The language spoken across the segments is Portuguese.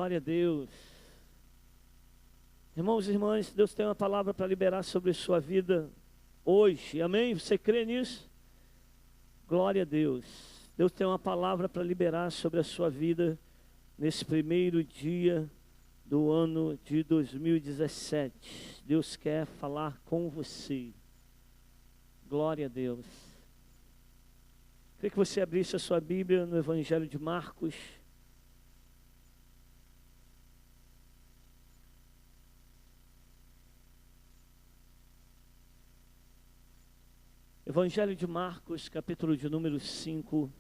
Glória a Deus. Irmãos e irmãs, Deus tem uma palavra para liberar sobre a sua vida hoje. Amém? Você crê nisso? Glória a Deus. Deus tem uma palavra para liberar sobre a sua vida nesse primeiro dia do ano de 2017. Deus quer falar com você. Glória a Deus. Queria que você abrisse a sua Bíblia no Evangelho de Marcos. Evangelho de Marcos, capítulo de número 5.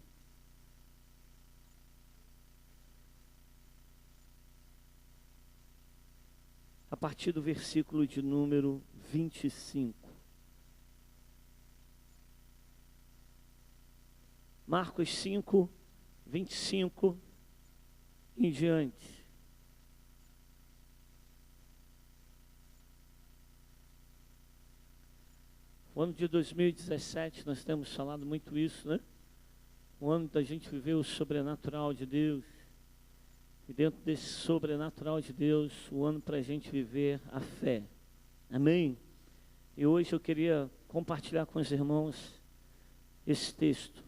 A partir do versículo de número 25. Marcos 5, 25 em diante. O ano de 2017, nós temos falado muito isso, né? O ano da gente viver o sobrenatural de Deus. E dentro desse sobrenatural de Deus, o ano para a gente viver a fé. Amém? E hoje eu queria compartilhar com os irmãos esse texto.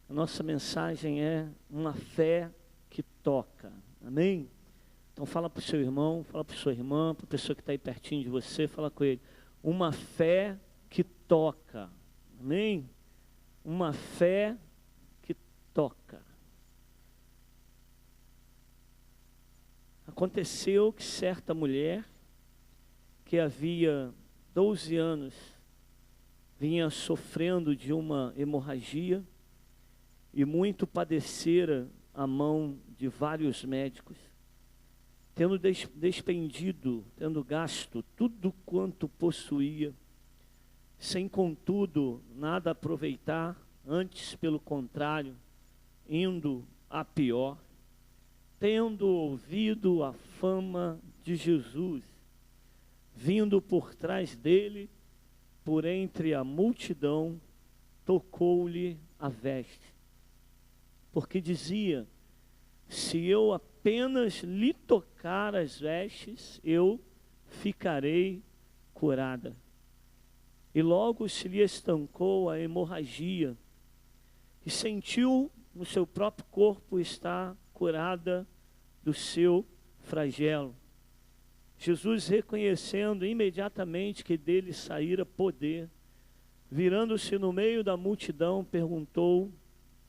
A nossa mensagem é uma fé que toca. Amém? Então fala para o seu irmão, fala para a sua irmã, para a pessoa que está aí pertinho de você, fala com ele. Uma fé que toca. Amém? Uma fé que toca. Aconteceu que certa mulher, que havia 12 anos, vinha sofrendo de uma hemorragia e muito padecera a mão de vários médicos, tendo despendido, tendo gasto tudo quanto possuía, sem contudo nada aproveitar, antes pelo contrário, indo a pior, tendo ouvido a fama de Jesus, vindo por trás dele, por entre a multidão, tocou-lhe a veste, porque dizia: se eu apenas lhe tocar as vestes, eu ficarei curada. E logo se lhe estancou a hemorragia, e sentiu no seu próprio corpo estar curada do seu flagelo. Jesus, reconhecendo imediatamente que dele saíra poder, virando-se no meio da multidão, perguntou: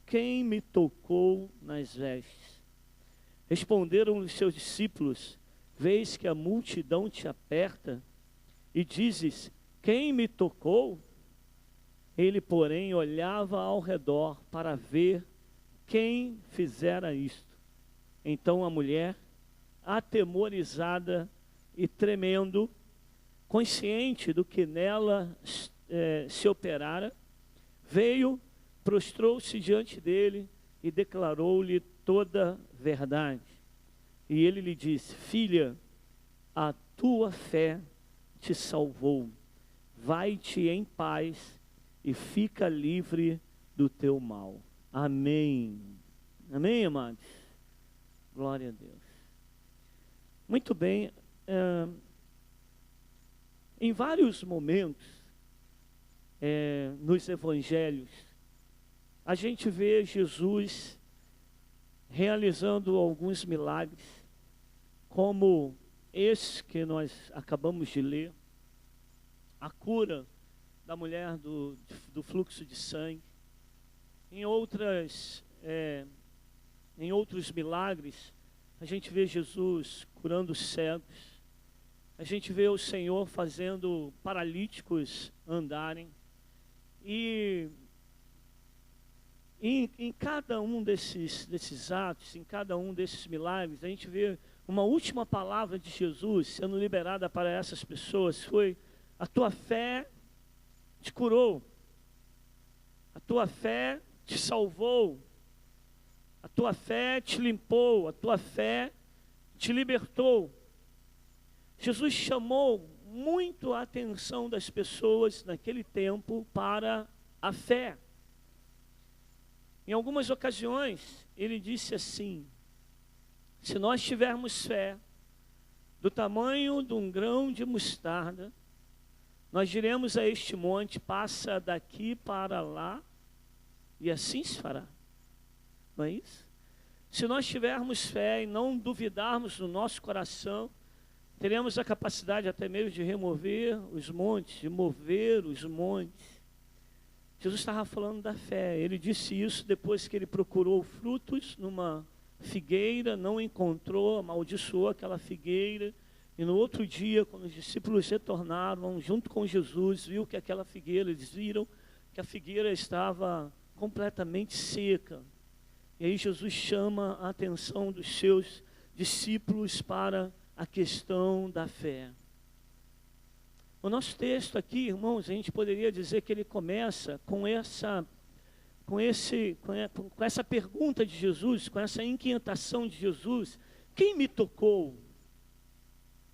quem me tocou nas vestes? Responderam os seus discípulos: vês que a multidão te aperta e dizes: quem me tocou? Ele, porém, olhava ao redor para ver quem fizera isto. Então a mulher, atemorizada e tremendo, consciente do que nela se operara, veio, prostrou-se diante dele e declarou-lhe toda a verdade. E ele lhe disse: filha, a tua fé te salvou. Vai-te em paz e fica livre do teu mal. Amém. Amém, amados? Glória a Deus. Muito bem. Em vários momentos, nos evangelhos, a gente vê Jesus realizando alguns milagres, como esse que nós acabamos de ler, a cura da mulher do fluxo de sangue. Em outros milagres, a gente vê Jesus curando cegos, a gente vê o Senhor fazendo paralíticos andarem, e em cada um desses atos, em cada um desses milagres, a gente vê uma última palavra de Jesus sendo liberada para essas pessoas: foi: a tua fé te curou, a tua fé te salvou, a tua fé te limpou, a tua fé te libertou. Jesus chamou muito a atenção das pessoas naquele tempo para a fé. Em algumas ocasiões, ele disse assim: se nós tivermos fé do tamanho de um grão de mostarda, nós diremos a este monte, passa daqui para lá, e assim se fará. Não é isso? Se nós tivermos fé e não duvidarmos no nosso coração, teremos a capacidade até mesmo de remover os montes, de mover os montes. Jesus estava falando da fé. Ele disse isso depois que ele procurou frutos numa figueira, não encontrou, amaldiçoou aquela figueira. E no outro dia, quando os discípulos retornaram junto com Jesus, viu que aquela figueira, eles viram que a figueira estava completamente seca. E aí Jesus chama a atenção dos seus discípulos para a questão da fé. O nosso texto aqui, irmãos, a gente poderia dizer que ele começa com essa pergunta de Jesus, com essa inquietação de Jesus: quem me tocou?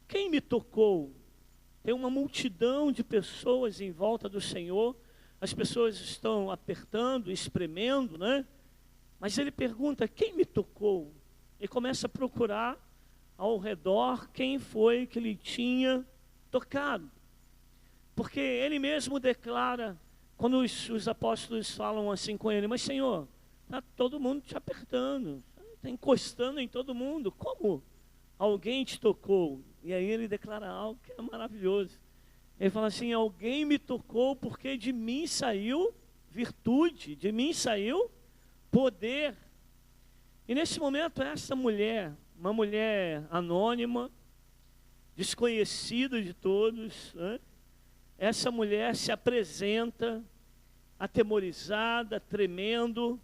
Quem me tocou? Tem uma multidão de pessoas em volta do Senhor, as pessoas estão apertando, espremendo, né? Mas ele pergunta: quem me tocou? Ele começa a procurar ao redor quem foi que lhe tinha tocado. Porque ele mesmo declara, quando os apóstolos falam assim com ele: mas Senhor, está todo mundo te apertando, está encostando em todo mundo, como alguém te tocou? E aí ele declara algo que é maravilhoso. Ele fala assim: alguém me tocou porque de mim saiu virtude, de mim saiu poder. E nesse momento essa mulher, uma mulher anônima, desconhecida de todos, né? Essa mulher se apresenta atemorizada, tremendo,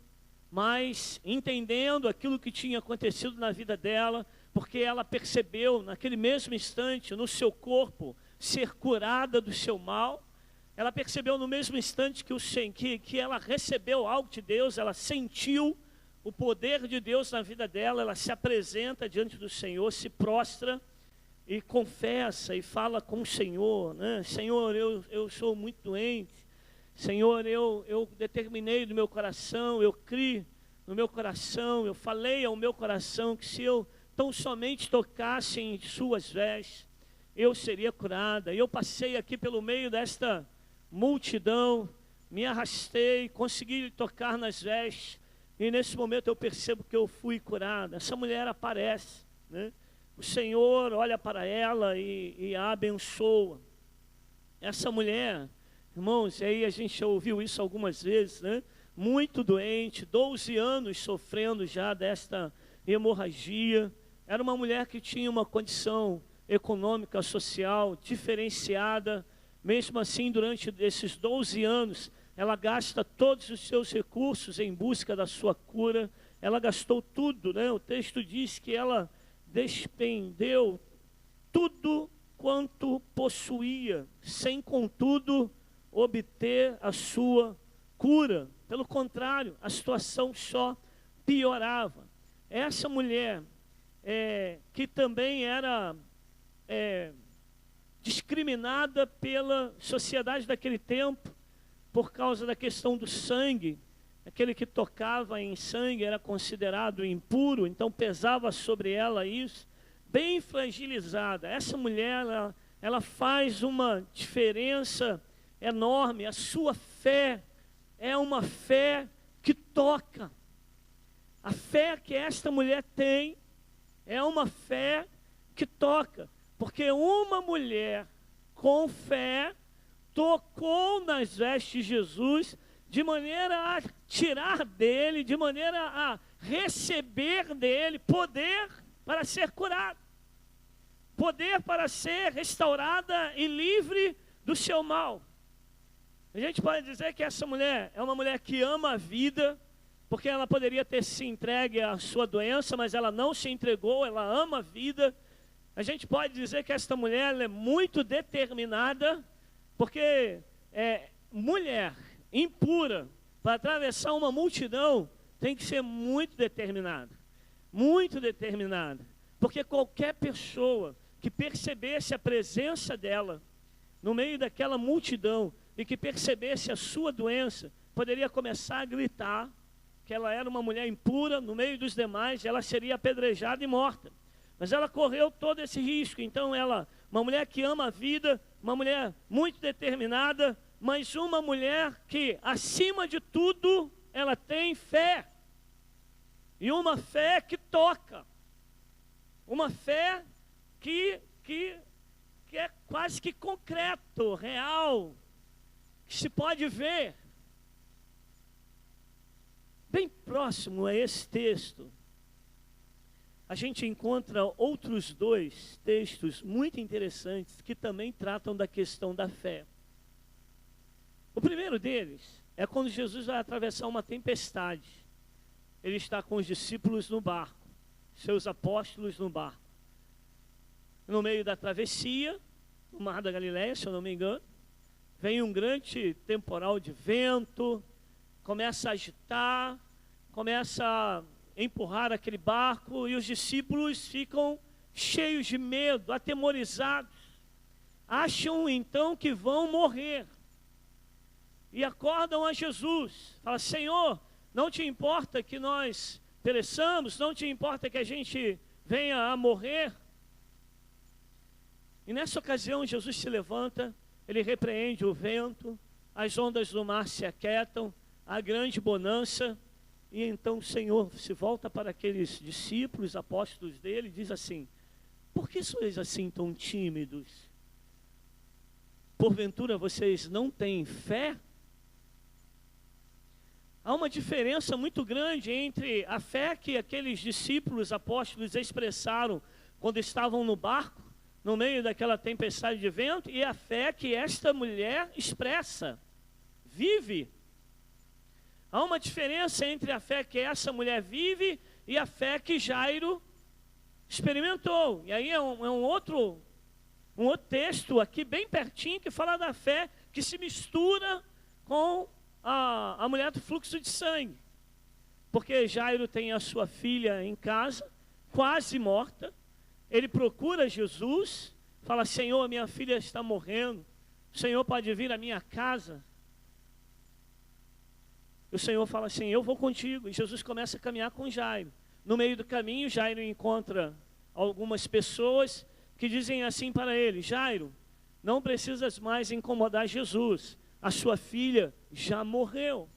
mas entendendo aquilo que tinha acontecido na vida dela, porque ela percebeu naquele mesmo instante no seu corpo ser curada do seu mal. Ela percebeu no mesmo instante que ela recebeu algo de Deus, ela sentiu o poder de Deus na vida dela. Ela se apresenta diante do Senhor, se prostra e confessa e fala com o Senhor, né? Senhor, eu sou muito doente. Senhor, eu determinei no meu coração, eu criei no meu coração, eu falei ao meu coração que se eu tão somente tocasse em suas vestes, eu seria curada. E eu passei aqui pelo meio desta multidão, me arrastei, consegui tocar nas vestes, e nesse momento eu percebo que eu fui curada. Essa mulher aparece, né? O Senhor olha para ela e a abençoa. Essa mulher, irmãos, e aí a gente já ouviu isso algumas vezes, né? Muito doente, 12 anos sofrendo já desta hemorragia. Era uma mulher que tinha uma condição econômica, social, diferenciada. Mesmo assim, durante esses 12 anos, ela gasta todos os seus recursos em busca da sua cura. Ela gastou tudo, né? O texto diz que ela despendeu tudo quanto possuía, sem contudo obter a sua cura. Pelo contrário, a situação só piorava. Essa mulher, que também era discriminada pela sociedade daquele tempo, por causa da questão do sangue. Aquele que tocava em sangue era considerado impuro, então pesava sobre ela isso, bem fragilizada. Essa mulher, ela faz uma diferença enorme. A sua fé é uma fé que toca. A fé que esta mulher tem é uma fé que toca, porque uma mulher com fé tocou nas vestes de Jesus, de maneira a tirar dele, de maneira a receber dele poder para ser curado, poder para ser restaurada e livre do seu mal. A gente pode dizer que essa mulher é uma mulher que ama a vida, porque ela poderia ter se entregue à sua doença, mas ela não se entregou, ela ama a vida. A gente pode dizer que esta mulher ela é muito determinada, porque mulher impura, para atravessar uma multidão, tem que ser muito determinada, porque qualquer pessoa que percebesse a presença dela no meio daquela multidão e que percebesse a sua doença, poderia começar a gritar porque ela era uma mulher impura no meio dos demais, ela seria apedrejada e morta. Mas ela correu todo esse risco. Então ela, uma mulher que ama a vida, uma mulher muito determinada, mas uma mulher que, acima de tudo, ela tem fé. E uma fé que toca. Uma fé que é quase que concreto, real, que se pode ver. Bem próximo a esse texto, a gente encontra outros dois textos muito interessantes que também tratam da questão da fé. O primeiro deles é quando Jesus vai atravessar uma tempestade. Ele está com os discípulos no barco, seus apóstolos no barco. No meio da travessia, no Mar da Galileia, se eu não me engano, vem um grande temporal de vento, começa a agitar, começa a empurrar aquele barco e os discípulos ficam cheios de medo, atemorizados. Acham então que vão morrer. E acordam a Jesus. Fala: Senhor, não te importa que nós pereçamos? Não te importa que a gente venha a morrer? E nessa ocasião Jesus se levanta, ele repreende o vento, as ondas do mar se aquietam, há grande bonança. E então o Senhor se volta para aqueles discípulos, apóstolos dele, e diz assim: por que sois assim tão tímidos? Porventura vocês não têm fé? Há uma diferença muito grande entre a fé que aqueles discípulos, apóstolos expressaram quando estavam no barco, no meio daquela tempestade de vento, e a fé que esta mulher expressa, vive. Há uma diferença entre a fé que essa mulher vive e a fé que Jairo experimentou. E aí é um outro texto aqui bem pertinho que fala da fé que se mistura com a mulher do fluxo de sangue. Porque Jairo tem a sua filha em casa, quase morta. Ele procura Jesus, fala: Senhor, minha filha está morrendo, o Senhor pode vir à minha casa? E o Senhor fala assim: eu vou contigo. E Jesus começa a caminhar com Jairo. No meio do caminho, Jairo encontra algumas pessoas que dizem assim para ele: Jairo, não precisas mais incomodar Jesus, a sua filha já morreu.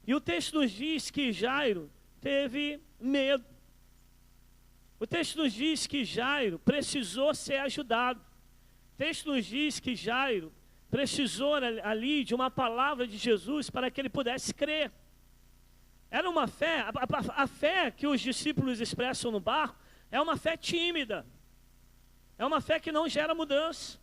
E o texto nos diz que Jairo teve medo. O texto nos diz que Jairo precisou ser ajudado. O texto nos diz que Jairo precisou ali de uma palavra de Jesus para que ele pudesse crer. Era uma fé, a fé que os discípulos expressam no barco é uma fé tímida. É uma fé que não gera mudança.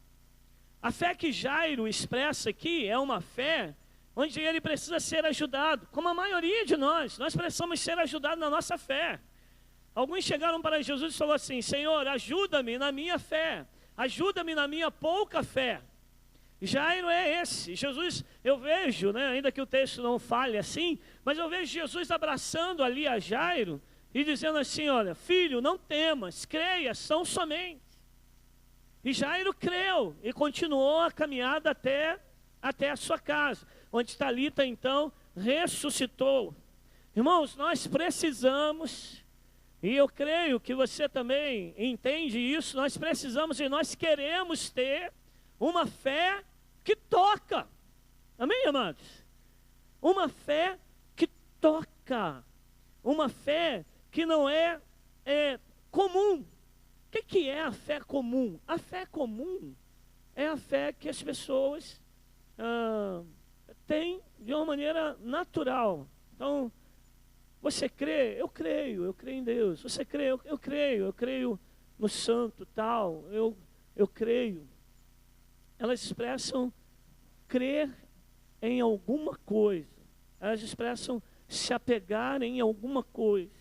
A fé que Jairo expressa aqui é uma fé onde ele precisa ser ajudado, como a maioria de nós precisamos ser ajudados na nossa fé. Alguns chegaram para Jesus e falaram assim: Senhor, ajuda-me na minha fé, ajuda-me na minha pouca fé. Jairo é esse. Jesus, eu vejo, ainda que o texto não fale assim, mas eu vejo Jesus abraçando ali a Jairo e dizendo assim: olha, filho, não temas, creia, são somente. E Jairo creu e continuou a caminhada até a sua casa, onde Talita então ressuscitou. Irmãos, nós precisamos, e eu creio que você também entende isso, nós precisamos e nós queremos ter uma fé que toca. Amém, amados? Uma fé que toca. Uma fé que não é comum. O que é a fé comum? A fé comum é a fé que as pessoas têm de uma maneira natural. Então, você crê? Eu creio em Deus. Você crê? Eu creio no santo tal, eu creio. Elas expressam crer em alguma coisa. Elas expressam se apegar em alguma coisa.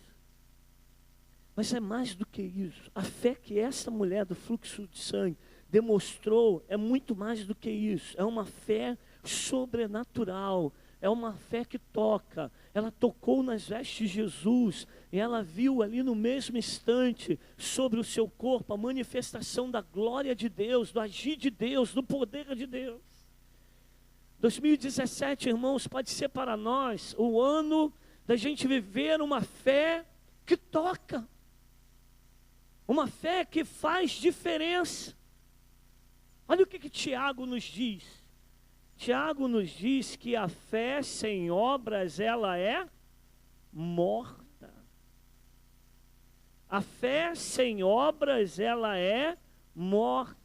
Mas é mais do que isso. A fé que essa mulher do fluxo de sangue demonstrou é muito mais do que isso. É uma fé sobrenatural. É uma fé que toca. Ela tocou nas vestes de Jesus e ela viu ali no mesmo instante sobre o seu corpo a manifestação da glória de Deus, do agir de Deus, do poder de Deus. 2017, irmãos, pode ser para nós o ano da gente viver uma fé que toca, uma fé que faz diferença. Olha o que Tiago nos diz. Tiago nos diz que a fé sem obras, ela é morta. A fé sem obras, ela é morta.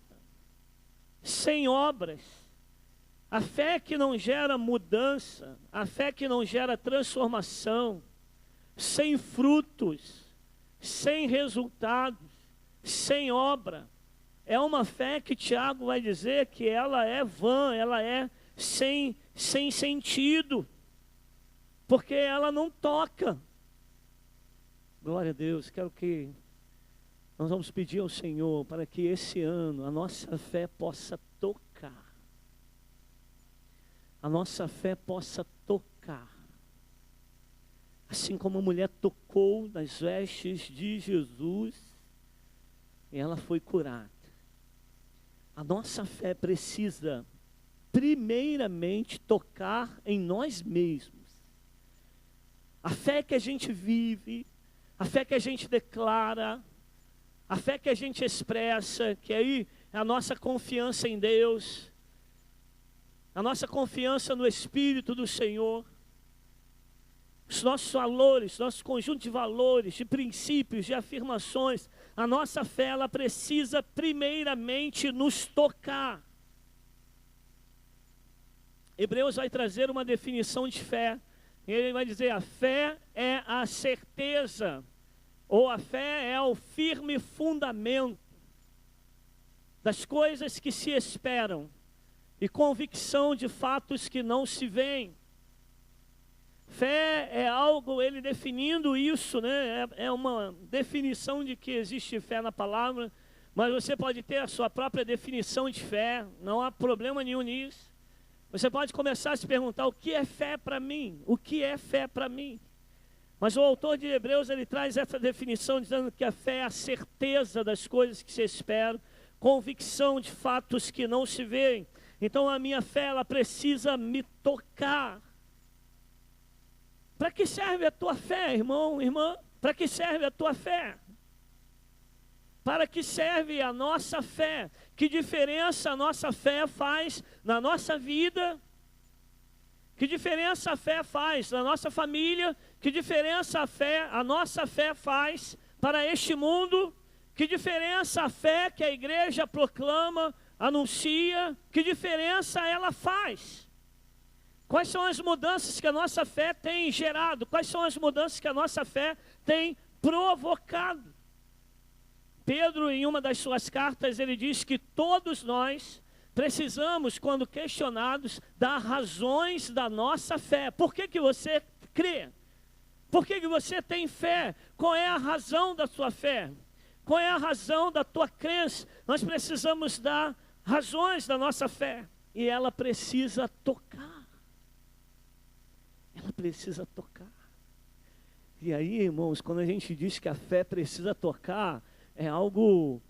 Sem obras. A fé que não gera mudança, a fé que não gera transformação, sem frutos, sem resultados, sem obra, é uma fé que Tiago vai dizer que ela é vã, ela é sem sentido, porque ela não toca. Glória a Deus. Nós vamos pedir ao Senhor para que esse ano a nossa fé possa tocar. A nossa fé possa tocar. Assim como a mulher tocou nas vestes de Jesus, e ela foi curada. A nossa fé precisa, primeiramente, tocar em nós mesmos. A fé que a gente vive, a fé que a gente declara, a fé que a gente expressa, que aí é a nossa confiança em Deus, a nossa confiança no Espírito do Senhor, os nossos valores, nosso conjunto de valores, de princípios, de afirmações, a nossa fé, ela precisa primeiramente nos tocar. Hebreus vai trazer uma definição de fé. Ele vai dizer: a fé é a certeza, ou a fé é o firme fundamento das coisas que se esperam e convicção de fatos que não se veem. Fé é algo, ele definindo isso, né? É uma definição de que existe fé na palavra, mas você pode ter a sua própria definição de fé, não há problema nenhum nisso. Você pode começar a se perguntar: o que é fé para mim? O que é fé para mim? Mas o autor de Hebreus, ele traz essa definição dizendo que a fé é a certeza das coisas que se esperam, convicção de fatos que não se veem. Então a minha fé, ela precisa me tocar. Para que serve a tua fé, irmão, irmã? Para que serve a tua fé? Para que serve a nossa fé? Que diferença a nossa fé faz na nossa vida? Que diferença a fé faz na nossa família? Que diferença a nossa fé faz para este mundo? Que diferença a fé que a igreja proclama, anuncia? Que diferença ela faz? Quais são as mudanças que a nossa fé tem gerado? Quais são as mudanças que a nossa fé tem provocado? Pedro, em uma das suas cartas, ele diz que todos nós precisamos, quando questionados, dar razões da nossa fé. Por que você crê? Por que você tem fé? Qual é a razão da sua fé? Qual é a razão da tua crença? Nós precisamos dar razões da nossa fé. E ela precisa tocar. Ela precisa tocar. E aí, irmãos, quando a gente diz que a fé precisa tocar, é algo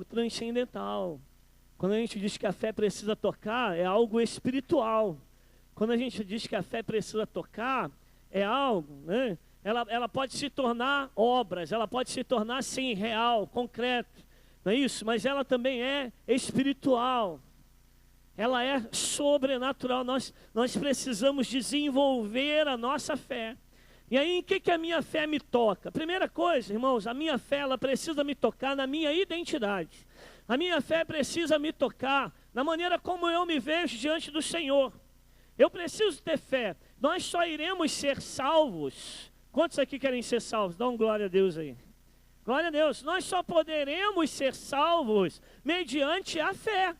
transcendental. Quando a gente diz que a fé precisa tocar, é algo espiritual. Quando a gente diz que a fé precisa tocar, é algo, né? Ela pode se tornar obras, ela pode se tornar, sim, real, concreto, não é isso? Mas ela também é espiritual. Ela é sobrenatural. Nós precisamos desenvolver a nossa fé. E aí, em que a minha fé me toca? Primeira coisa, irmãos, a minha fé, ela precisa me tocar na minha identidade. A minha fé precisa me tocar na maneira como eu me vejo diante do Senhor. Eu preciso ter fé. Nós só iremos ser salvos. Quantos aqui querem ser salvos? Dá um glória a Deus aí. Glória a Deus. Nós só poderemos ser salvos mediante a fé.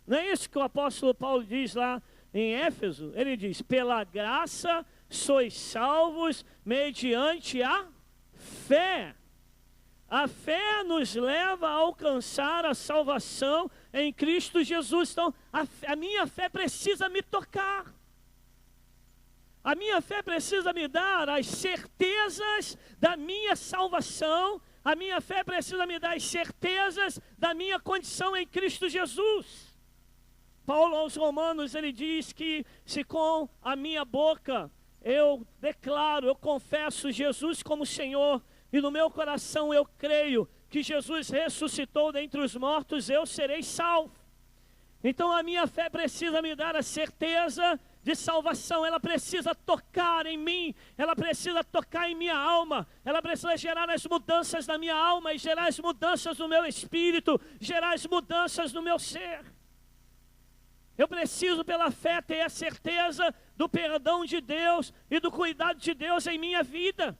Não é isso que o apóstolo Paulo diz lá em Éfeso? Ele diz: pela graça sois salvos mediante a fé. A fé nos leva a alcançar a salvação em Cristo Jesus. Então, a minha fé precisa me tocar. A minha fé precisa me dar as certezas da minha salvação. A minha fé precisa me dar as certezas da minha condição em Cristo Jesus. Paulo aos Romanos, ele diz que se com a minha boca eu declaro, eu confesso Jesus como Senhor, e no meu coração eu creio que Jesus ressuscitou dentre os mortos, eu serei salvo. Então a minha fé precisa me dar a certeza de salvação, ela precisa tocar em mim, ela precisa tocar em minha alma, ela precisa gerar as mudanças na minha alma e gerar as mudanças no meu espírito, gerar as mudanças no meu ser. Eu preciso pela fé ter a certeza do perdão de Deus e do cuidado de Deus em minha vida.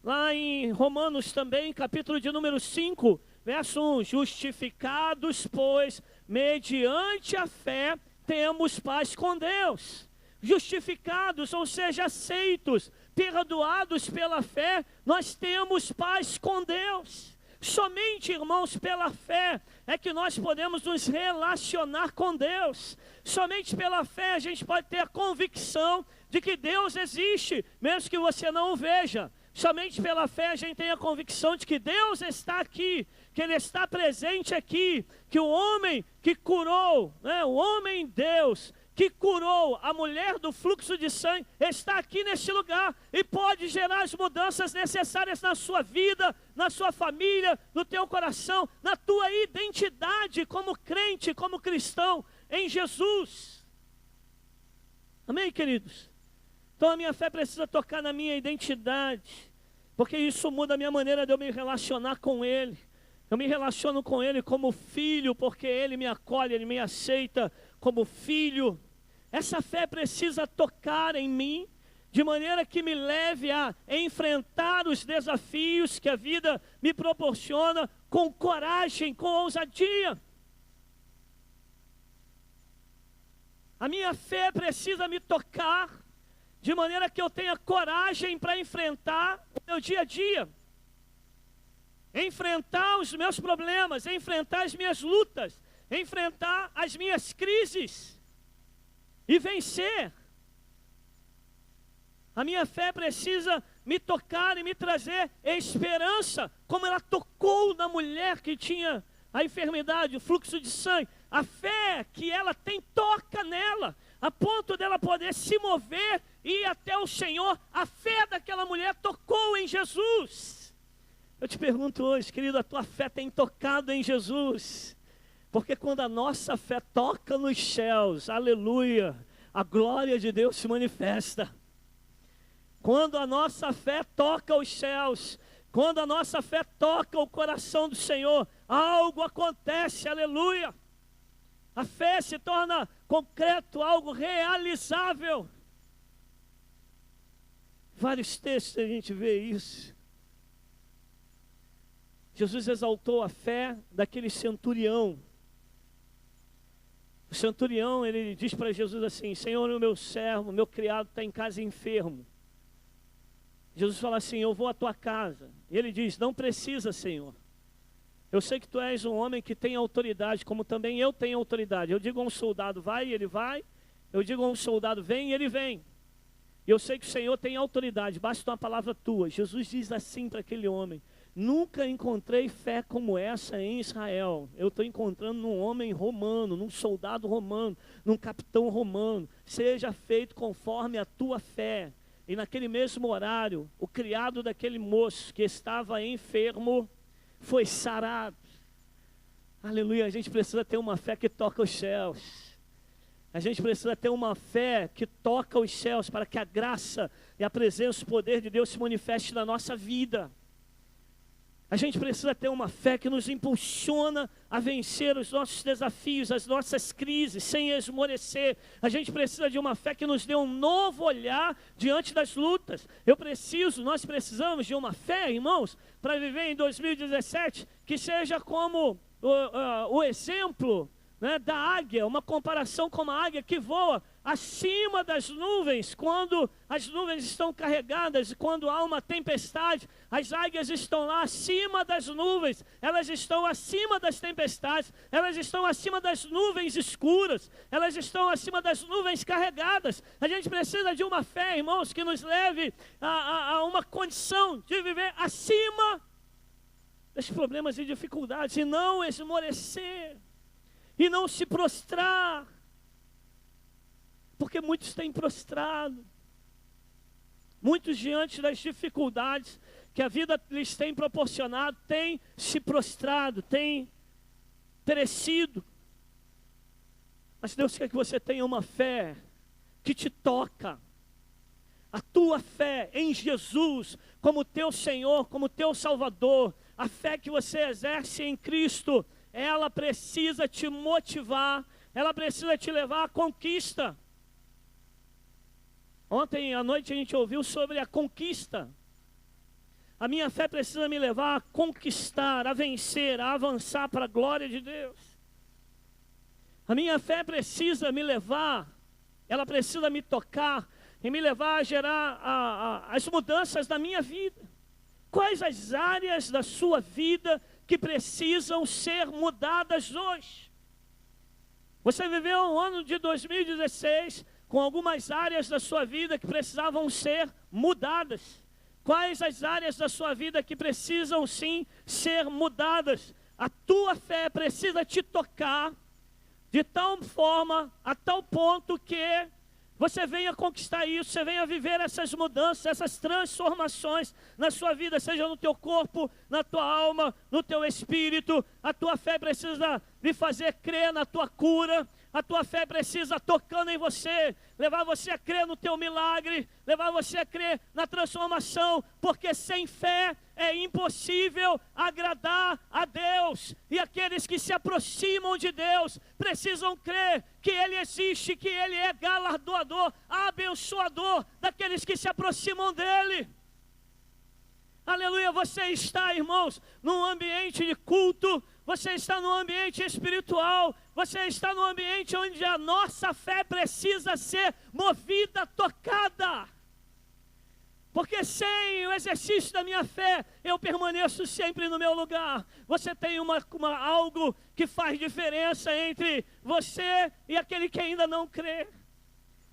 Lá em Romanos também, capítulo de número 5, verso 1, justificados, pois, mediante a fé, temos paz com Deus. Justificados, ou seja, aceitos, perdoados pela fé, nós temos paz com Deus. Somente, irmãos, pela fé é que nós podemos nos relacionar com Deus. Somente pela fé a gente pode ter a convicção de que Deus existe, mesmo que você não o veja. Somente pela fé a gente tem a convicção de que Deus está aqui, que Ele está presente aqui, que o homem que curou, o homem Deus, que curou a mulher do fluxo de sangue, está aqui neste lugar e pode gerar as mudanças necessárias na sua vida, na sua família, no teu coração, na tua identidade como crente, como cristão em Jesus. Amém, queridos? Então a minha fé precisa tocar na minha identidade, porque isso muda a minha maneira de eu me relacionar com Ele. Eu me relaciono com Ele como filho, porque Ele me acolhe, Ele me aceita como filho. Essa fé precisa tocar em mim, de maneira que me leve a enfrentar os desafios que a vida me proporciona com coragem, com ousadia. A minha fé precisa me tocar, de maneira que eu tenha coragem para enfrentar o meu dia a dia, enfrentar os meus problemas, enfrentar as minhas lutas, enfrentar as minhas crises e vencer. A minha fé precisa me tocar e me trazer esperança, como ela tocou na mulher que tinha a enfermidade, o fluxo de sangue. A fé que ela tem toca nela, a ponto dela poder se mover e ir até o Senhor. A fé daquela mulher tocou em Jesus. Eu te pergunto hoje, querido, a tua fé tem tocado em Jesus? Porque quando a nossa fé toca nos céus, aleluia, a glória de Deus se manifesta. Quando a nossa fé toca os céus, quando a nossa fé toca o coração do Senhor, algo acontece, aleluia. A fé se torna concreto, algo realizável. Vários textos a gente vê isso. Jesus exaltou a fé daquele centurião. O centurião, ele diz para Jesus assim: Senhor, o meu servo, meu criado está em casa enfermo. Jesus fala assim: eu vou à tua casa. E ele diz: não precisa, Senhor. Eu sei que tu és um homem que tem autoridade, como também eu tenho autoridade. Eu digo a um soldado, vai, ele vai. Eu digo a um soldado, vem, ele vem. E eu sei que o Senhor tem autoridade, basta uma palavra tua. Jesus diz assim para aquele homem: nunca encontrei fé como essa em Israel. Eu estou encontrando num homem romano, num soldado romano, num capitão romano. Seja feito conforme a tua fé. E naquele mesmo horário, o criado daquele moço que estava enfermo foi sarado. Aleluia, a gente precisa ter uma fé que toca os céus. A gente precisa ter uma fé que toca os céus para que a graça e a presença, o poder de Deus se manifeste na nossa vida. A gente precisa ter uma fé que nos impulsiona a vencer os nossos desafios, as nossas crises, sem esmorecer. A gente precisa de uma fé que nos dê um novo olhar diante das lutas. Nós precisamos de uma fé, irmãos, para viver em 2017, que seja como o exemplo, né, da águia, uma comparação com a águia que voa acima das nuvens, quando as nuvens estão carregadas, quando há uma tempestade, as águias estão lá acima das nuvens, elas estão acima das tempestades, elas estão acima das nuvens escuras, elas estão acima das nuvens carregadas. A gente precisa de uma fé, irmãos, que nos leve a uma condição de viver acima dos problemas e dificuldades, e não esmorecer, e não se prostrar, porque muitos têm prostrado, Muitos, diante das dificuldades que a vida lhes tem proporcionado, têm se prostrado, têm perecido. Mas Deus quer que você tenha uma fé que te toca. A tua fé em Jesus como teu Senhor, como teu Salvador, a fé que você exerce em Cristo, ela precisa te motivar, ela precisa te levar à conquista. Ontem à noite a gente ouviu sobre a conquista. A minha fé precisa me levar a conquistar, a vencer, a avançar para a glória de Deus. A minha fé precisa me levar, ela precisa me tocar e me levar a gerar as mudanças na minha vida. Quais as áreas da sua vida que precisam ser mudadas hoje? Você viveu um ano de 2016 com algumas áreas da sua vida que precisavam ser mudadas. Quais as áreas da sua vida que precisam sim ser mudadas? A tua fé precisa te tocar de tal forma, a tal ponto que você venha conquistar isso, você venha viver essas mudanças, essas transformações na sua vida, seja no teu corpo, na tua alma, no teu espírito. A tua fé precisa lhe fazer crer na tua cura. A tua fé precisa, tocando em você, levar você a crer no teu milagre, levar você a crer na transformação, porque sem fé é impossível agradar a Deus. E aqueles que se aproximam de Deus precisam crer que Ele existe, que Ele é galardoador, abençoador daqueles que se aproximam dEle. Aleluia, você está, irmãos, num ambiente de culto, você está num ambiente espiritual, você está num ambiente onde a nossa fé precisa ser movida, tocada. Porque sem o exercício da minha fé, eu permaneço sempre no meu lugar. Você tem algo que faz diferença entre você e aquele que ainda não crê.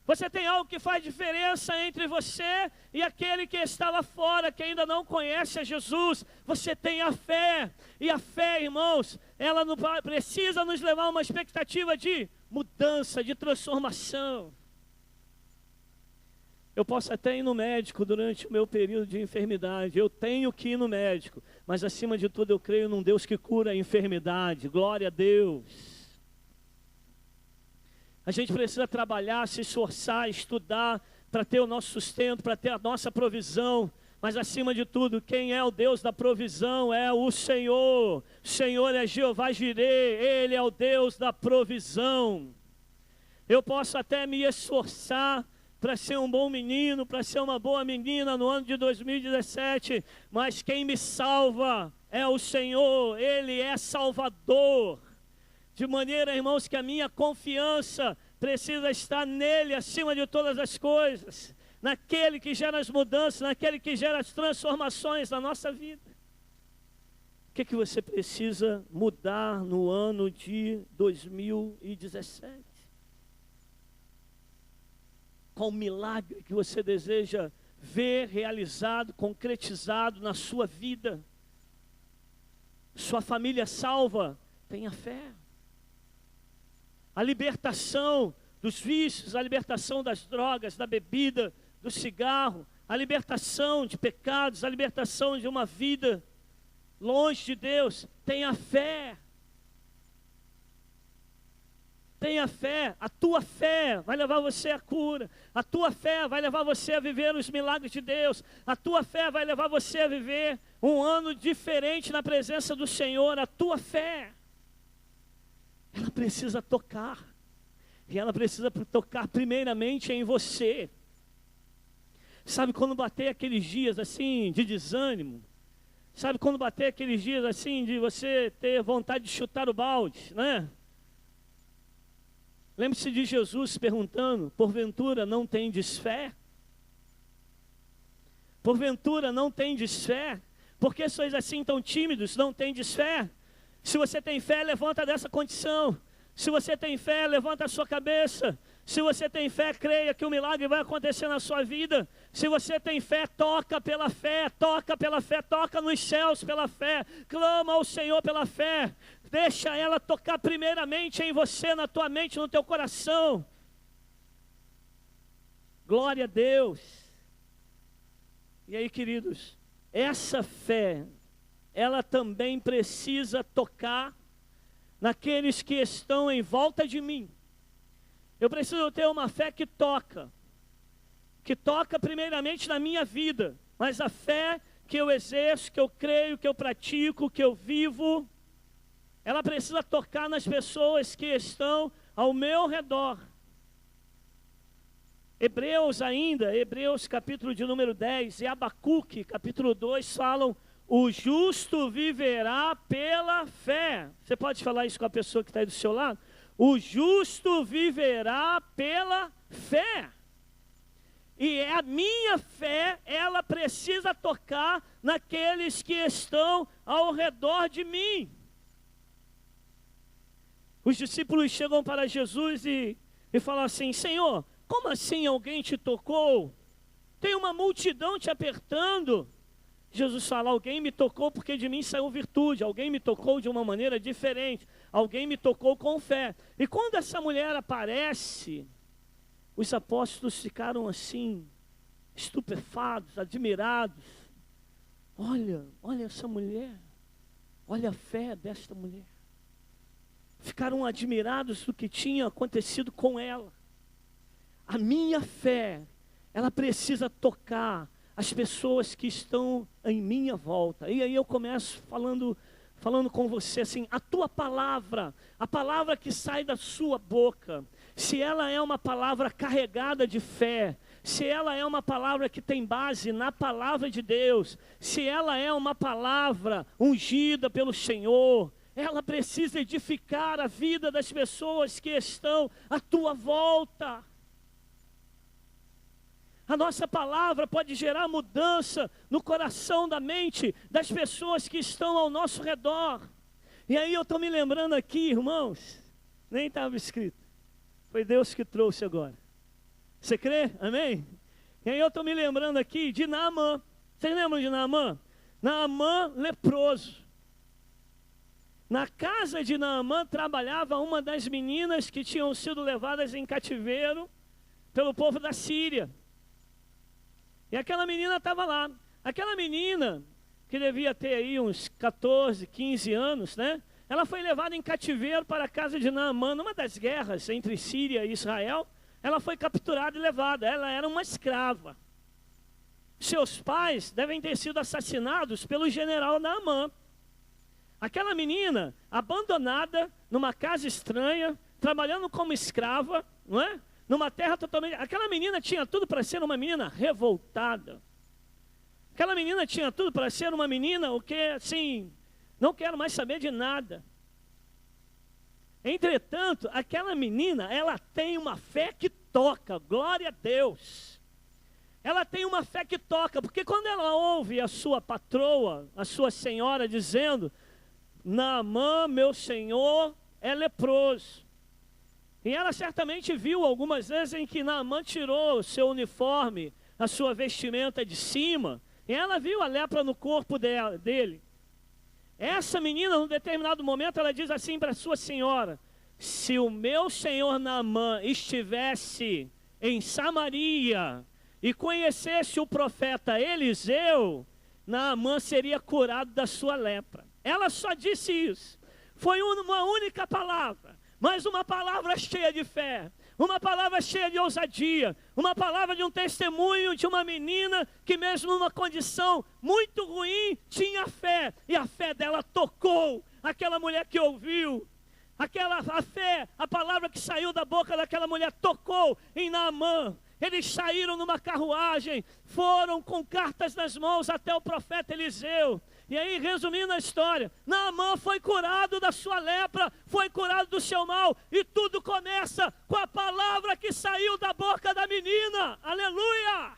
Você tem algo que faz diferença entre você e aquele que está lá fora, que ainda não conhece a Jesus. Você tem a fé. E a fé, irmãos, ela precisa nos levar a uma expectativa de mudança, de transformação. Eu posso até ir no médico durante o meu período de enfermidade. Eu tenho que ir no médico. Mas acima de tudo eu creio num Deus que cura a enfermidade. Glória a Deus. A gente precisa trabalhar, se esforçar, estudar para ter o nosso sustento, para ter a nossa provisão. Mas acima de tudo, quem é o Deus da provisão é o Senhor. O Senhor é Jeová Jireh, Ele é o Deus da provisão. Eu posso até me esforçar para ser um bom menino, para ser uma boa menina no ano de 2017, mas quem me salva é o Senhor, Ele é Salvador. De maneira, irmãos, que a minha confiança precisa estar nele acima de todas as coisas, naquele que gera as mudanças, naquele que gera as transformações na nossa vida. O que você precisa mudar no ano de 2017? Qual milagre que você deseja ver realizado, concretizado na sua vida? Sua família salva? Tenha fé. A libertação dos vícios, a libertação das drogas, da bebida, do cigarro, a libertação de pecados, a libertação de uma vida longe de Deus. Tenha fé. Tenha fé. A tua fé vai levar você à cura. A tua fé vai levar você a viver os milagres de Deus. A tua fé vai levar você a viver um ano diferente na presença do Senhor. A tua fé, ela precisa tocar. E ela precisa tocar primeiramente em você. Sabe quando bater aqueles dias assim de desânimo? Sabe quando bater aqueles dias assim de você ter vontade de chutar o balde, né? Lembre-se de Jesus perguntando: porventura não tendes fé? Porventura não tendes fé? Por que sois assim tão tímidos? Não tendes fé? Se você tem fé, levanta dessa condição. Se você tem fé, levanta a sua cabeça. Se você tem fé, creia que o milagre vai acontecer na sua vida. Se você tem fé, toca pela fé, toca pela fé, toca nos céus pela fé. Clama ao Senhor pela fé. Deixa ela tocar primeiramente em você, na tua mente, no teu coração. Glória a Deus. E aí, queridos, essa fé, ela também precisa tocar naqueles que estão em volta de mim. Eu preciso ter uma fé que toca primeiramente na minha vida, mas a fé que eu exerço, que eu creio, que eu pratico, que eu vivo, ela precisa tocar nas pessoas que estão ao meu redor. Hebreus capítulo de número 10 e Abacuque capítulo 2 falam: o justo viverá pela fé. Você pode falar isso com a pessoa que está aí do seu lado? O justo viverá pela fé. E a minha fé, ela precisa tocar naqueles que estão ao redor de mim. Os discípulos chegam para Jesus e falam assim: Senhor, como assim alguém te tocou? Tem uma multidão te apertando. Jesus fala: alguém me tocou porque de mim saiu virtude, alguém me tocou de uma maneira diferente, alguém me tocou com fé. E quando essa mulher aparece, os apóstolos ficaram assim, estupefatos, admirados. Olha essa mulher, olha a fé desta mulher. Ficaram admirados do que tinha acontecido com ela. A minha fé, ela precisa tocar as pessoas que estão em minha volta. E aí eu começo falando com você assim: a tua palavra, a palavra que sai da sua boca, se ela é uma palavra carregada de fé, se ela é uma palavra que tem base na palavra de Deus, se ela é uma palavra ungida pelo Senhor, ela precisa edificar a vida das pessoas que estão à tua volta. A nossa palavra pode gerar mudança no coração, da mente das pessoas que estão ao nosso redor. E aí eu estou me lembrando aqui, irmãos, nem estava escrito, foi Deus que trouxe agora. Você crê? Amém? E aí eu estou me lembrando aqui de Naamã. Vocês lembram de Naamã? Naamã leproso. Na casa de Naamã trabalhava uma das meninas que tinham sido levadas em cativeiro pelo povo da Síria. E aquela menina estava lá. Aquela menina, que devia ter aí uns 14, 15 anos, né? Ela foi levada em cativeiro para a casa de Naamã, numa das guerras entre Síria e Israel. Ela foi capturada e levada. Ela era uma escrava. Seus pais devem ter sido assassinados pelo general Naamã. Aquela menina, abandonada, numa casa estranha, trabalhando como escrava, não é? Numa terra totalmente... Aquela menina tinha tudo para ser uma menina revoltada. Aquela menina tinha tudo para ser uma menina, o que, assim, não quero mais saber de nada. Entretanto, aquela menina, ela tem uma fé que toca, glória a Deus. Ela tem uma fé que toca, porque quando ela ouve a sua patroa, a sua senhora dizendo: Naamã, meu senhor, é leproso. E ela certamente viu algumas vezes em que Naamã tirou o seu uniforme, a sua vestimenta de cima, e ela viu a lepra no corpo dele. Essa menina, num determinado momento, ela diz assim para sua senhora: se o meu senhor Naamã estivesse em Samaria e conhecesse o profeta Eliseu, Naamã seria curado da sua lepra. Ela só disse isso. Foi uma única palavra, mas uma palavra cheia de fé, uma palavra cheia de ousadia, uma palavra de um testemunho de uma menina que mesmo numa condição muito ruim, tinha fé, e a fé dela tocou aquela mulher que ouviu. A fé, a palavra que saiu da boca daquela mulher tocou em Naamã. Eles saíram numa carruagem, foram com cartas nas mãos até o profeta Eliseu. E aí, resumindo a história, Naamã foi curado da sua lepra, foi curado do seu mal, e tudo começa com a palavra que saiu da boca da menina. Aleluia!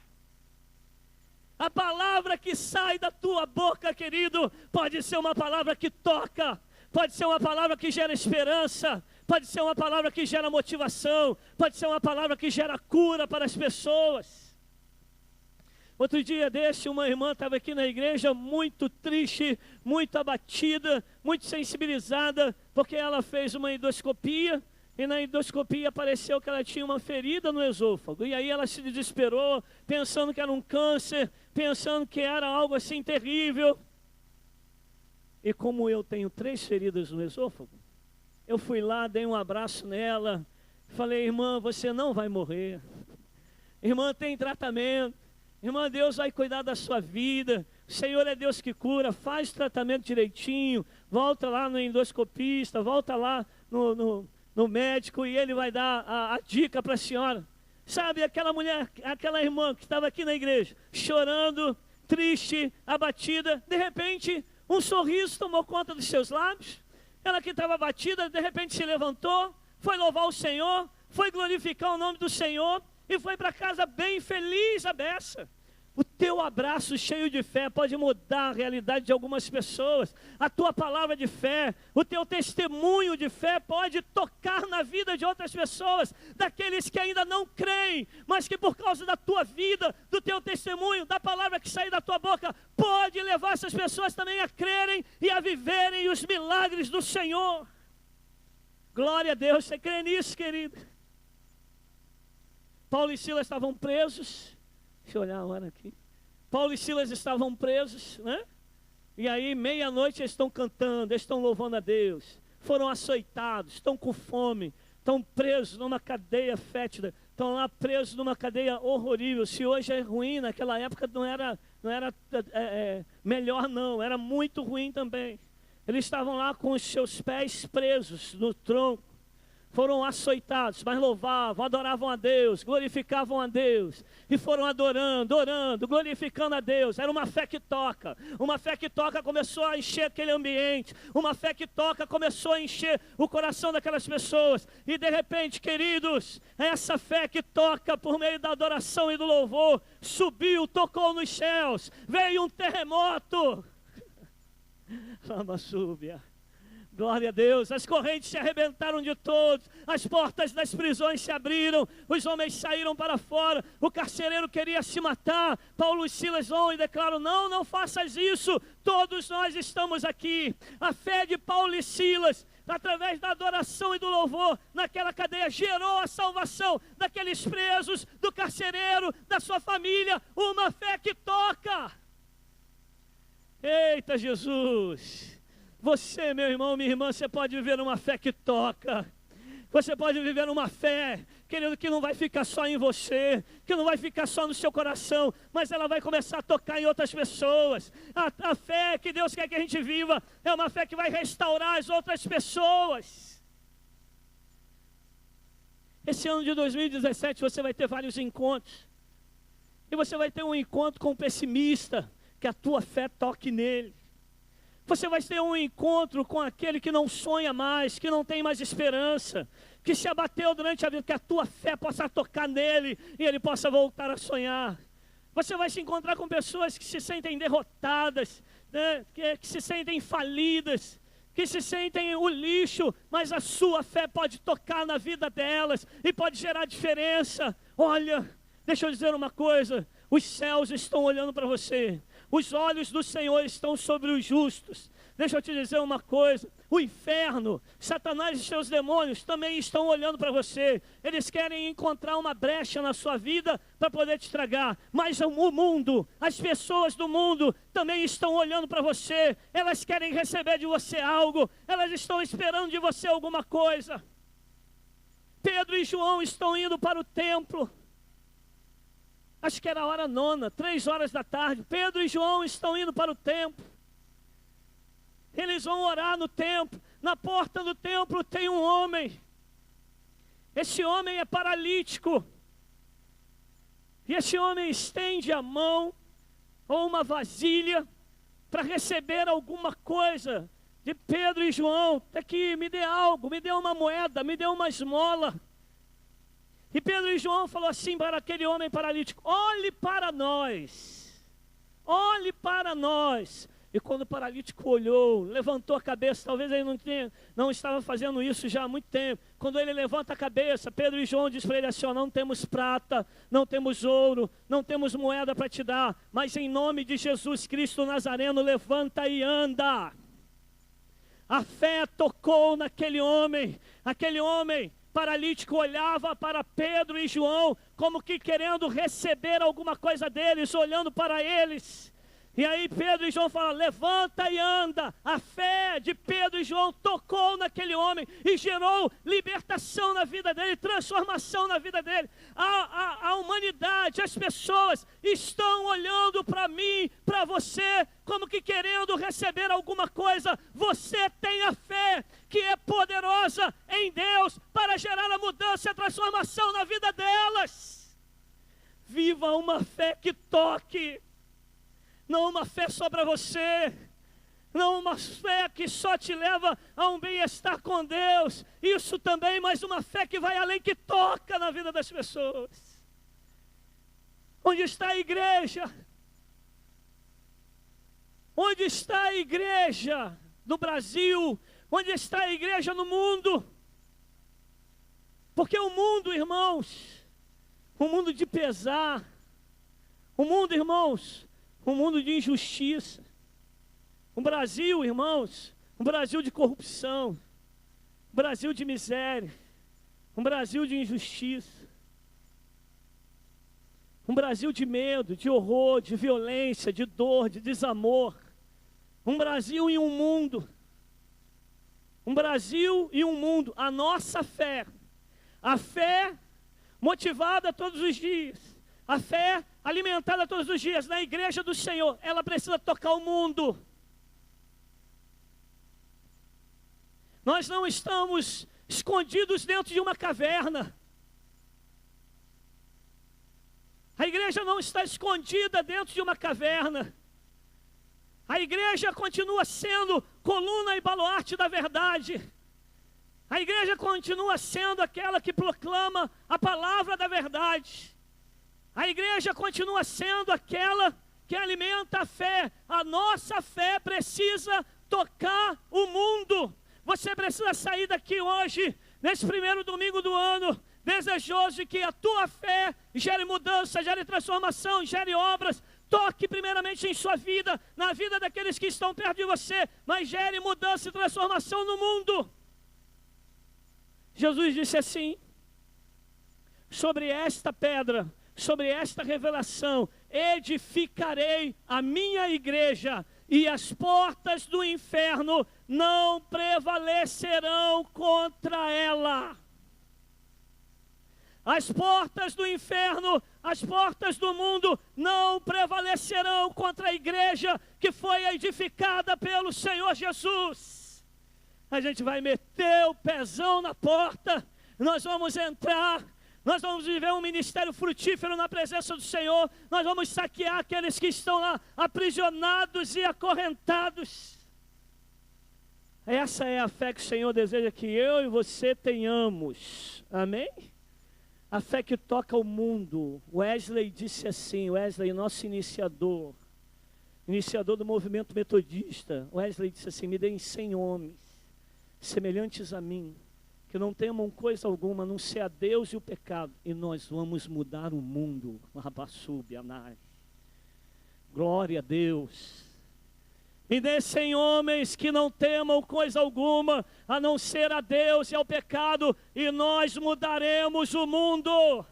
A palavra que sai da tua boca, querido, pode ser uma palavra que toca, pode ser uma palavra que gera esperança, pode ser uma palavra que gera motivação, pode ser uma palavra que gera cura para as pessoas. Outro dia desse, uma irmã estava aqui na igreja muito triste, muito abatida, muito sensibilizada, porque ela fez uma endoscopia, E na endoscopia apareceu que ela tinha uma ferida no esôfago. E aí ela se desesperou, pensando que era um câncer, pensando que era algo assim terrível. E como eu tenho 3 feridas no esôfago, eu fui lá, dei um abraço nela, falei: irmã, você não vai morrer. Irmã, tem tratamento. Irmã, Deus vai cuidar da sua vida. O Senhor é Deus que cura. Faz o tratamento direitinho. Volta lá no endoscopista, volta lá no médico e ele vai dar a dica para a senhora. Sabe, aquela mulher, aquela irmã que estava aqui na igreja, chorando, triste, abatida, de repente, um sorriso tomou conta dos seus lábios. Ela que estava abatida, de repente se levantou, foi louvar o Senhor, foi glorificar o nome do Senhor e foi para casa bem feliz a beça. O teu abraço cheio de fé pode mudar a realidade de algumas pessoas. A tua palavra de fé, o teu testemunho de fé pode tocar na vida de outras pessoas, daqueles que ainda não creem, mas que por causa da tua vida, do teu testemunho, da palavra que sai da tua boca, pode levar essas pessoas também a crerem e a viverem os milagres do Senhor. Glória a Deus, você crê nisso, querido? Paulo e Silas estavam presos. Deixa eu olhar a hora aqui. Paulo e Silas estavam presos, né? E aí, meia-noite, eles estão cantando, eles estão louvando a Deus. Foram açoitados, estão com fome, estão presos numa cadeia fétida, estão lá presos numa cadeia horrível. Se hoje é ruim, naquela época não era melhor não, era muito ruim também. Eles estavam lá com os seus pés presos no tronco. Foram açoitados, mas louvavam, adoravam a Deus, glorificavam a Deus. E foram adorando, orando, glorificando a Deus. Era uma fé que toca. Uma fé que toca começou a encher aquele ambiente. Uma fé que toca começou a encher o coração daquelas pessoas. E de repente, queridos, essa fé que toca por meio da adoração e do louvor, subiu, tocou nos céus. Veio um terremoto. Lama súbia. Glória a Deus, as correntes se arrebentaram de todos, as portas das prisões se abriram, os homens saíram para fora, o carcereiro queria se matar. Paulo e Silas vão e declaram: não faças isso, todos nós estamos aqui. A fé de Paulo e Silas, através da adoração e do louvor, naquela cadeia, gerou a salvação daqueles presos, do carcereiro, da sua família, uma fé que toca. Eita Jesus! Você, meu irmão, minha irmã, você pode viver uma fé que toca. Você pode viver uma fé, querido, que não vai ficar só em você, que não vai ficar só no seu coração, mas ela vai começar a tocar em outras pessoas. A fé que Deus quer que a gente viva é uma fé que vai restaurar as outras pessoas. Esse ano de 2017 você vai ter vários encontros. E você vai ter um encontro com o pessimista, que a tua fé toque nele. Você vai ter um encontro com aquele que não sonha mais, que não tem mais esperança, que se abateu durante a vida, que a tua fé possa tocar nele e ele possa voltar a sonhar. Você vai se encontrar com pessoas que se sentem derrotadas, né? que se sentem falidas, que se sentem o lixo, mas a sua fé pode tocar na vida delas e pode gerar diferença. Olha, deixa eu dizer uma coisa, os céus estão olhando para você. Os olhos do Senhor estão sobre os justos. Deixa eu te dizer uma coisa, o inferno, Satanás e seus demônios também estão olhando para você. Eles querem encontrar uma brecha na sua vida para poder te estragar. Mas o mundo, as pessoas do mundo também estão olhando para você. Elas querem receber de você algo. Elas estão esperando de você alguma coisa. Pedro e João estão indo para o templo. Acho que era a hora 9, 3 horas da tarde. Pedro e João estão indo para o templo. Eles vão orar no templo. Na porta do templo tem um homem. Esse homem é paralítico. E esse homem estende a mão ou uma vasilha para receber alguma coisa de Pedro e João. Aqui, me dê algo, me dê uma moeda, me dê uma esmola. E Pedro e João falou assim para aquele homem paralítico: olhe para nós, olhe para nós. E quando o paralítico olhou, levantou a cabeça, talvez ele não estava fazendo isso já há muito tempo. Quando ele levanta a cabeça, Pedro e João diz para ele assim: ó, não temos prata, não temos ouro, não temos moeda para te dar, mas em nome de Jesus Cristo Nazareno, levanta e anda. A fé tocou naquele homem, aquele homem paralítico olhava para Pedro e João, como que querendo receber alguma coisa deles, olhando para eles. E aí Pedro e João falam, levanta e anda. A fé de Pedro e João tocou naquele homem e gerou libertação na vida dele, transformação na vida dele. A humanidade, as pessoas estão olhando para mim, para você, como que querendo receber alguma coisa. Você tem a fé que é poderosa em Deus para gerar a mudança e a transformação na vida delas. Viva uma fé que toque. Não uma fé só para você, não uma fé que só te leva a um bem-estar com Deus, isso também, mas uma fé que vai além, que toca na vida das pessoas. Onde está a igreja? Onde está a igreja no Brasil? Onde está a igreja no mundo? Porque o mundo, irmãos, um mundo de pesar, o mundo, irmãos, um mundo de injustiça, um Brasil, irmãos, um Brasil de corrupção, um Brasil de miséria, um Brasil de injustiça, um Brasil de medo, de horror, de violência, de dor, de desamor, um Brasil e um mundo, a nossa fé, a fé motivada todos os dias, a fé alimentada todos os dias na igreja do Senhor, ela precisa tocar o mundo. Nós não estamos escondidos dentro de uma caverna. A igreja não está escondida dentro de uma caverna. A igreja continua sendo coluna e baluarte da verdade. A igreja continua sendo aquela que proclama a palavra da verdade. A igreja continua sendo aquela que alimenta a fé. A nossa fé precisa tocar o mundo. Você precisa sair daqui hoje, nesse primeiro domingo do ano, desejoso de que a tua fé gere mudança, gere transformação, gere obras. Toque primeiramente em sua vida, na vida daqueles que estão perto de você, mas gere mudança e transformação no mundo. Jesus disse assim, sobre esta pedra, sobre esta revelação, edificarei a minha igreja, e as portas do inferno não prevalecerão contra ela. As portas do inferno, as portas do mundo não prevalecerão contra a igreja que foi edificada pelo Senhor Jesus. A gente vai meter o pezão na porta, nós vamos entrar, nós vamos viver um ministério frutífero na presença do Senhor. Nós vamos saquear aqueles que estão lá aprisionados e acorrentados. Essa é a fé que o Senhor deseja que eu e você tenhamos. Amém? A fé que toca o mundo. Wesley disse assim, Wesley, nosso iniciador do movimento metodista. Wesley disse assim, me deem 100 homens, semelhantes a mim, que não temam coisa alguma, a não ser a Deus e o pecado, e nós vamos mudar o mundo. Glória a Deus. Me dê 100 homens que não temam coisa alguma, a não ser a Deus e ao pecado, e nós mudaremos o mundo.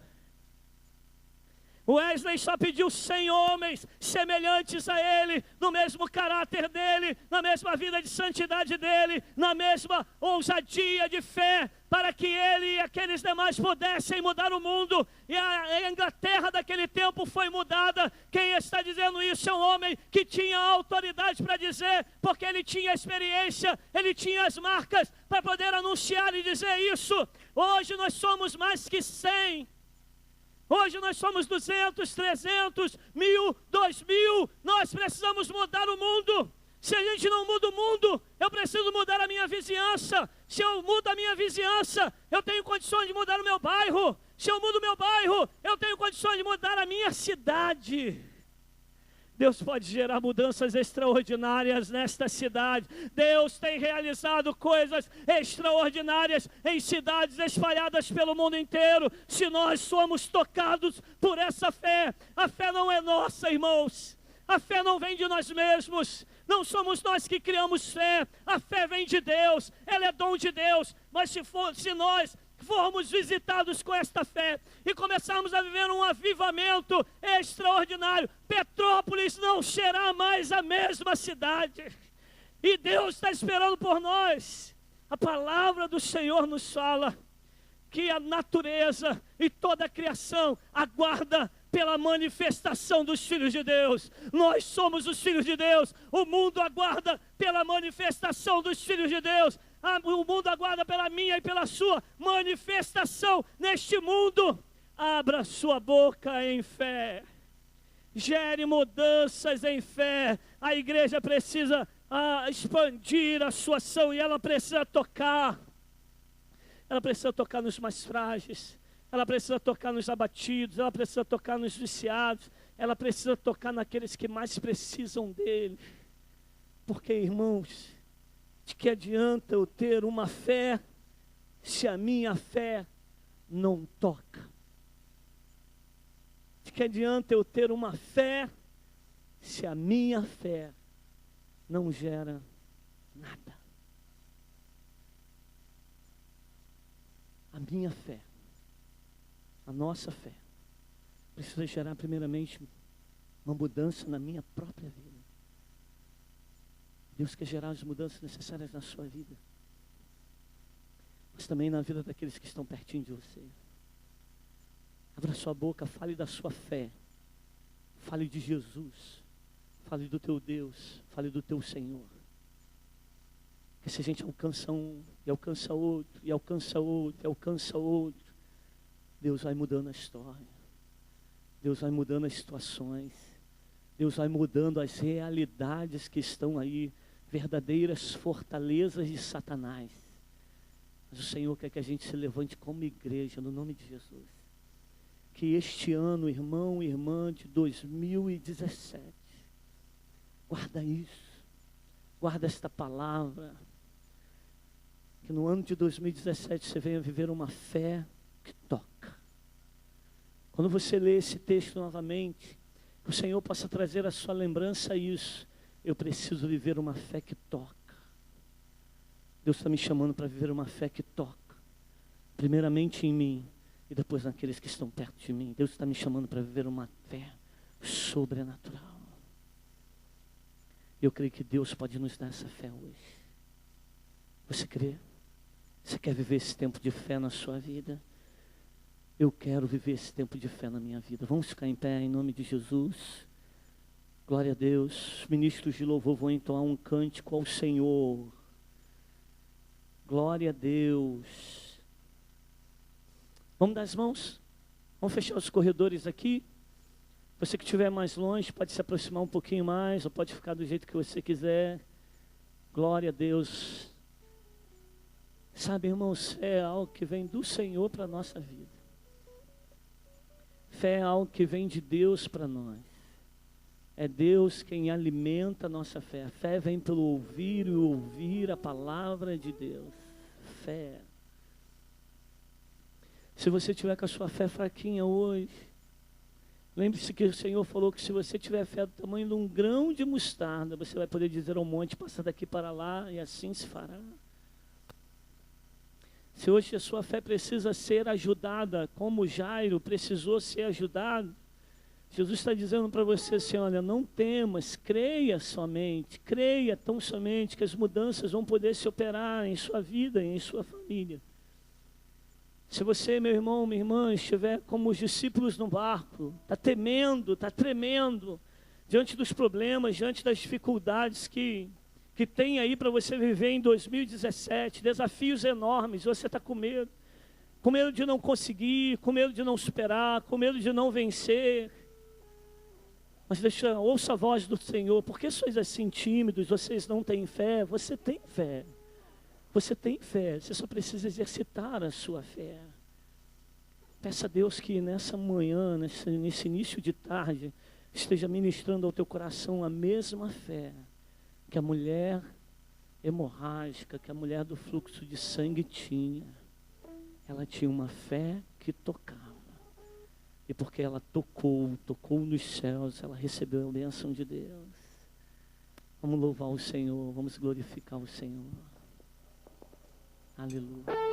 Wesley só pediu 100 homens semelhantes a ele, no mesmo caráter dele, na mesma vida de santidade dele, na mesma ousadia de fé, para que ele e aqueles demais pudessem mudar o mundo. E a Inglaterra daquele tempo foi mudada. Quem está dizendo isso é um homem que tinha autoridade para dizer, porque ele tinha experiência, ele tinha as marcas para poder anunciar e dizer isso. Hoje nós somos mais que 100. Hoje nós somos 200, 300, 1000, 2000. Nós precisamos mudar o mundo. Se a gente não muda o mundo, eu preciso mudar a minha vizinhança. Se eu mudo a minha vizinhança, eu tenho condições de mudar o meu bairro. Se eu mudo o meu bairro, eu tenho condições de mudar a minha cidade. Deus pode gerar mudanças extraordinárias nesta cidade. Deus tem realizado coisas extraordinárias em cidades espalhadas pelo mundo inteiro. Se nós somos tocados por essa fé, a fé não é nossa, irmãos. A fé não vem de nós mesmos. Não somos nós que criamos fé. A fé vem de Deus. Ela é dom de Deus. Mas se nós formos visitados com esta fé e começarmos a viver um avivamento extraordinário, Petrópolis não será mais a mesma cidade. E Deus está esperando por nós. A palavra do Senhor nos fala que a natureza e toda a criação aguarda pela manifestação dos filhos de Deus. Nós somos os filhos de Deus. O mundo aguarda pela manifestação dos filhos de Deus. O mundo aguarda pela minha e pela sua manifestação neste mundo. Abra sua boca em fé. Gere mudanças em fé. A igreja precisa expandir a sua ação e ela precisa tocar. Ela precisa tocar nos mais frágeis. Ela precisa tocar nos abatidos. Ela precisa tocar nos viciados. Ela precisa tocar naqueles que mais precisam dele. Porque, irmãos, de que adianta eu ter uma fé se a minha fé não toca? De que adianta eu ter uma fé se a minha fé não gera nada? A minha fé, a nossa fé, precisa gerar primeiramente uma mudança na minha própria vida. Deus quer gerar as mudanças necessárias na sua vida, mas também na vida daqueles que estão pertinho de você. Abra sua boca, fale da sua fé, fale de Jesus, fale do teu Deus, fale do teu Senhor. Porque se a gente alcança um, e alcança outro, e alcança outro, e alcança outro, Deus vai mudando a história. Deus vai mudando as situações. Deus vai mudando as realidades que estão aí, verdadeiras fortalezas de Satanás. Mas o Senhor quer que a gente se levante como igreja, no nome de Jesus. Que este ano, irmão e irmã de 2017, guarda isso, guarda esta palavra, que no ano de 2017 você venha viver uma fé que toca. Quando você lê esse texto novamente, que o Senhor possa trazer à sua lembrança isso. Eu preciso viver uma fé que toca. Deus está me chamando para viver uma fé que toca, primeiramente em mim e depois naqueles que estão perto de mim. Deus está me chamando para viver uma fé sobrenatural. Eu creio que Deus pode nos dar essa fé hoje. Você crê? Você quer viver esse tempo de fé na sua vida? Eu quero viver esse tempo de fé na minha vida. Vamos ficar em pé em nome de Jesus. Glória a Deus. Os ministros de louvor vão entoar um cântico ao Senhor. Glória a Deus. Vamos dar as mãos? Vamos fechar os corredores aqui. Você que estiver mais longe pode se aproximar um pouquinho mais, ou pode ficar do jeito que você quiser. Glória a Deus. Sabe, irmãos, fé é algo que vem do Senhor para a nossa vida. Fé é algo que vem de Deus para nós. É Deus quem alimenta a nossa fé. A fé vem pelo ouvir e ouvir a palavra de Deus. Fé. Se você tiver com a sua fé fraquinha hoje, lembre-se que o Senhor falou que se você tiver fé do tamanho de um grão de mostarda, você vai poder dizer ao monte, passa daqui para lá, e assim se fará. Se hoje a sua fé precisa ser ajudada, como Jairo precisou ser ajudado, Jesus está dizendo para você assim, olha, não temas, creia somente, creia tão somente que as mudanças vão poder se operar em sua vida e em sua família. Se você, meu irmão, minha irmã, estiver como os discípulos no barco, está temendo, está tremendo, diante dos problemas, diante das dificuldades que tem aí para você viver em 2017, desafios enormes, você está com medo de não conseguir, com medo de não superar, com medo de não vencer. Mas ouça a voz do Senhor. Por que sois assim tímidos? Vocês não têm fé? Você tem fé. Você tem fé. Você só precisa exercitar a sua fé. Peça a Deus que nessa manhã, nesse início de tarde, esteja ministrando ao teu coração a mesma fé que a mulher hemorrágica, que a mulher do fluxo de sangue tinha. Ela tinha uma fé que tocava. E porque ela tocou nos céus, ela recebeu a bênção de Deus. Vamos louvar o Senhor, vamos glorificar o Senhor. Aleluia.